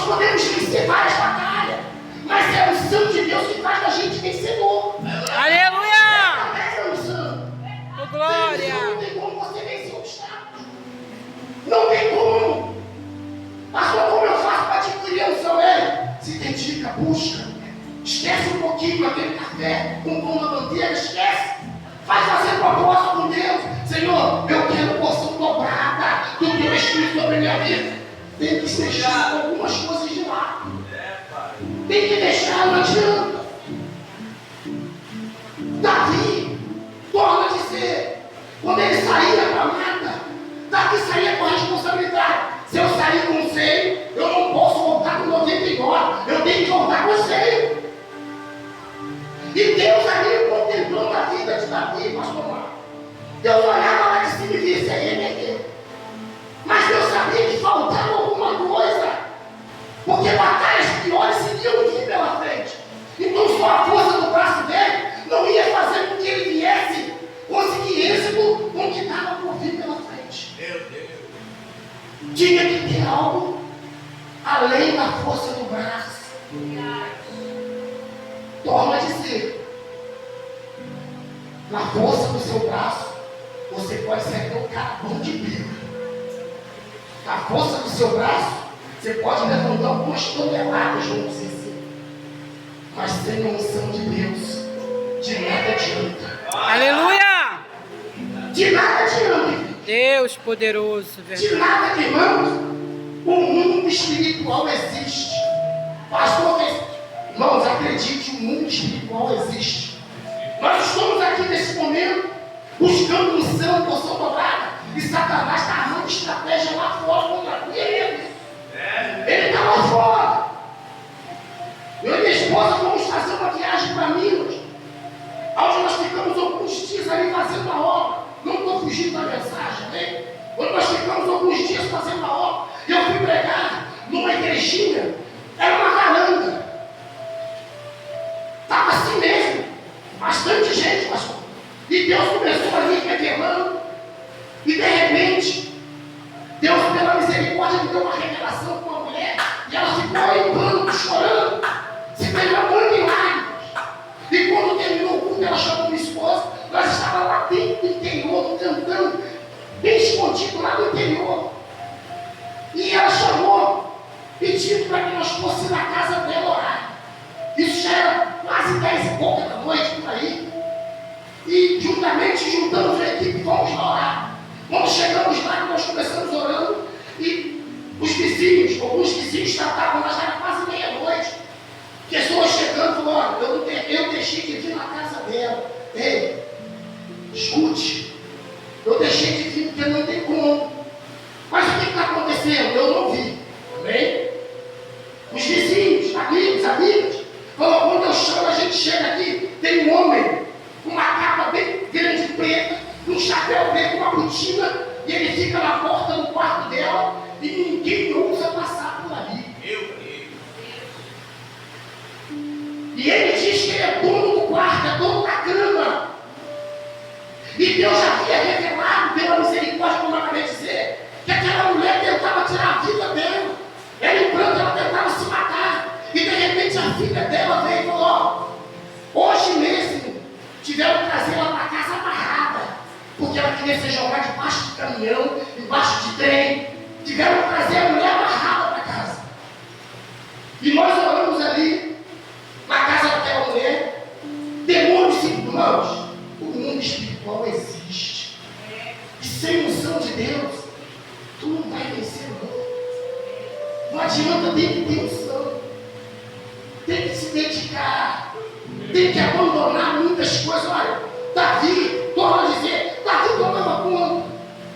podemos vencer várias batalhas, mas é a unção de Deus que faz da gente vencedor. Aleluia! Através da unção. Oh, glória! Não tem como você vencer obstáculos. Não tem como. Pastor, como eu faço para adquirir a unção? Se dedica, busca. Esquece um pouquinho aquele café com pão na bandeira, esquece. Vai fazer propósito com Deus. Senhor, eu quero porção dobrada do teu Espírito sobre a minha vida. Tem que deixar algumas coisas de lado. Tem que deixar, não adianta. Davi, torna de ser. Quando ele saía para a mata, Davi saía com a responsabilidade. Se eu sair com 100, eu não posso voltar com 99. Eu tenho que voltar com 100. E Deus ali contemplando a vida de Davi, pastor Marcos. Deus olhava lá de cima e disse, é ele aqui. Mas Deus sabia que faltava alguma coisa. Porque batalhas piores iriam vir pela frente. Então só a força do braço dele não ia fazer com que ele viesse conseguir êxito com o que estava por vir pela frente. Meu Deus. Tinha que ter algo além da força do braço. Torna de ser. Na força do seu braço, você pode ser até um cara bom de Bíblia. Na força do seu braço, você pode levantar algumas toneladas, vamos dizer assim. Mas sem a unção de Deus, de nada adianta. Aleluia! De nada adianta. Deus poderoso, De verdade. nada, irmãos, o mundo espiritual existe. Pastor, irmãos, acredite, o mundo espiritual existe. Nós estamos aqui nesse momento buscando unção, porção dobrada, e Satanás está armando estratégia lá fora contra ele. Ele está lá fora. Eu e minha esposa vamos fazer uma viagem para Minas, onde nós ficamos alguns dias ali fazendo a obra. Não estou fugindo da mensagem, né? Quando nós ficamos alguns dias fazendo a obra, eu fui pregar numa igrejinha, era uma varanda. Estava assim mesmo, bastante gente, pastor. E Deus começou ali revelando, e de repente, Deus, pela misericórdia, me deu uma revelação com uma mulher, e ela ficou aí em pranto, chorando, se derramando em lágrimas. E quando terminou o culto, ela chamou minha esposa. Nós estávamos lá dentro do interior, cantando, bem escondido lá no interior. E ela chamou, pedindo para que nós fôssemos na casa dela orar. Isso já era quase 10 e pouca da noite, por aí. E juntamos a equipe, vamos lá orar. Quando chegamos lá, nós começamos orando. E os vizinhos, alguns vizinhos tratavam, mas era quase meia-noite. Pessoas chegando, falando, eu deixei de vir na casa dela. Ei, escute, eu deixei de vir porque não tem como. Mas o que está acontecendo? Eu não vi. Amém? Os vizinhos, amigos, amigas, falam, quando eu chamo, a gente chega aqui, tem um homem com uma capa bem grande, preta, um chapéu preto, uma botina, e ele fica na porta do quarto dela, e ninguém ousa passar por ali. Meu Deus. E ele diz que ele é dono do quarto, é dono da cama. E Deus já havia revelado, pela misericórdia, como eu acabei de dizer, que aquela mulher tentava tirar a vida dela. Ela em pranto, ela tentava se matar. E de repente a filha dela veio e falou, hoje mesmo tiveram que trazer ela para casa amarrada, porque ela queria ser jogada debaixo de caminhão, debaixo de trem. Tiveram que trazer a mulher amarrada para casa. E nós oramos ali, na casa daquela mulher, demônios, irmãos, o mundo espiritual existe. E sem unção de Deus, tu não vai vencer não. Não adianta, tem que ter unção. Tem que se dedicar. Tem que abandonar muitas coisas. Olha, Davi, torna a dizer, Davi tomava conta.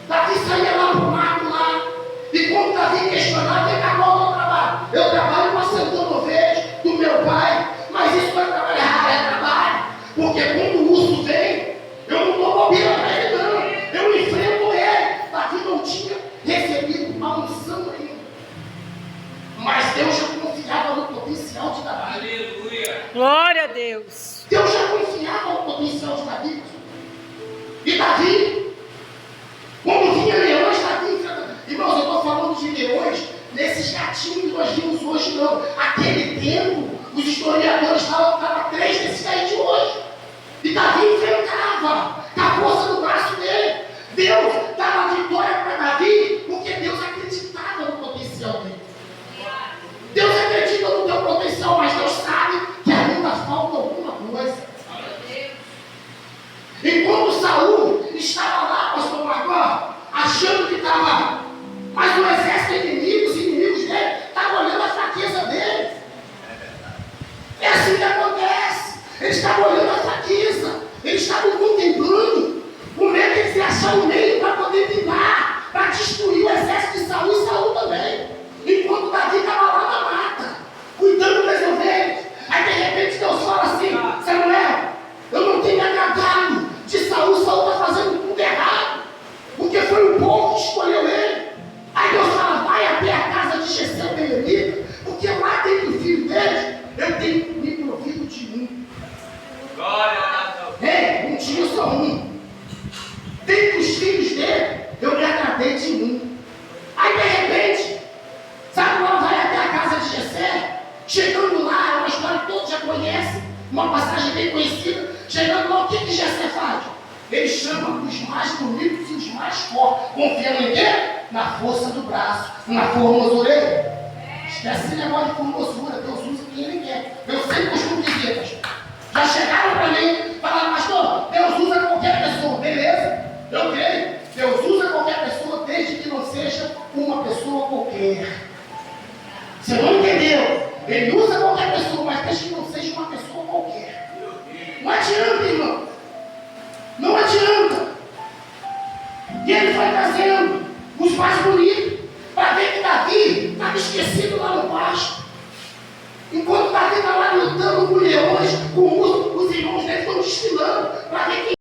Davi saía lá pro mato lá. E quando Davi questionava, vem cá, qual é o teu trabalho? Eu trabalho assentando ovelhas do meu pai. Mas isso não é trabalho errado, é trabalho. Porque quando o urso vem, eu não estou bobeira para ele não. Eu enfrento ele. Davi não tinha recebido a unção ainda. Mas Deus já confiava no potencial de Davi. Aleluia. Glória a Deus. Deus já confiava no potencial de Davi. E hoje não. Aquele tempo, os historiadores falam que estava 3 desses daí de hoje. E Davi enfrentava com a força do braço dele. Deus dava vitória para Davi porque Deus acreditava no potencial dele. Deus acredita no teu potencial, mas Deus sabe que ainda falta alguma coisa. Enquanto Saul estava lá, pastor Marcó, achando que estava, mas o exército inimigo, os inimigos dele, estavam olhando a fraqueza dele. É assim que acontece. Eles estavam olhando a fraqueza, eles estavam contemplando o medo de eles achar um meio para poder brigar, para destruir o exército de Saul e Saul também. Enquanto Davi estava lá na mata, cuidando das ovelhas. Aí de repente Deus fala assim: Samuel, eu não tenho me agradado de Saul, Saul está fazendo tudo errado, porque foi o povo que escolheu ele. Aí Deus fala: vai até a casa de Jessé o Belemita, porque lá dentro do filho dele, eu tenho me provido de um. Glória a Deus. Não tinha só um. Dentre os filhos dele, eu me agradei de um. Aí de repente, Samuel vai até a casa de Jessé. Chegando lá, é uma história que todos já conhecem, uma passagem bem conhecida. Chegando lá, o que Jessé faz? Ele chama os mais bonitos e os mais fortes, confiando em quê? Na força do braço, na formosura. Esquece esse negócio de formosura, Deus usa quem ele quer. Eu sempre costumo dizer, pastor. Já chegaram para mim, falaram: pastor, Deus usa qualquer pessoa, beleza? Eu creio, Deus usa qualquer pessoa, desde que não seja uma pessoa qualquer. Você não entendeu? Ele usa qualquer pessoa, mas desde que não seja uma pessoa qualquer. Não adianta, irmão. Não adianta. E ele foi trazendo os mais bonitos, para ver que Davi estava esquecido lá no pasto. Enquanto Davi estava lá lutando com leões, com os irmãos dele estão desfilando, para ver que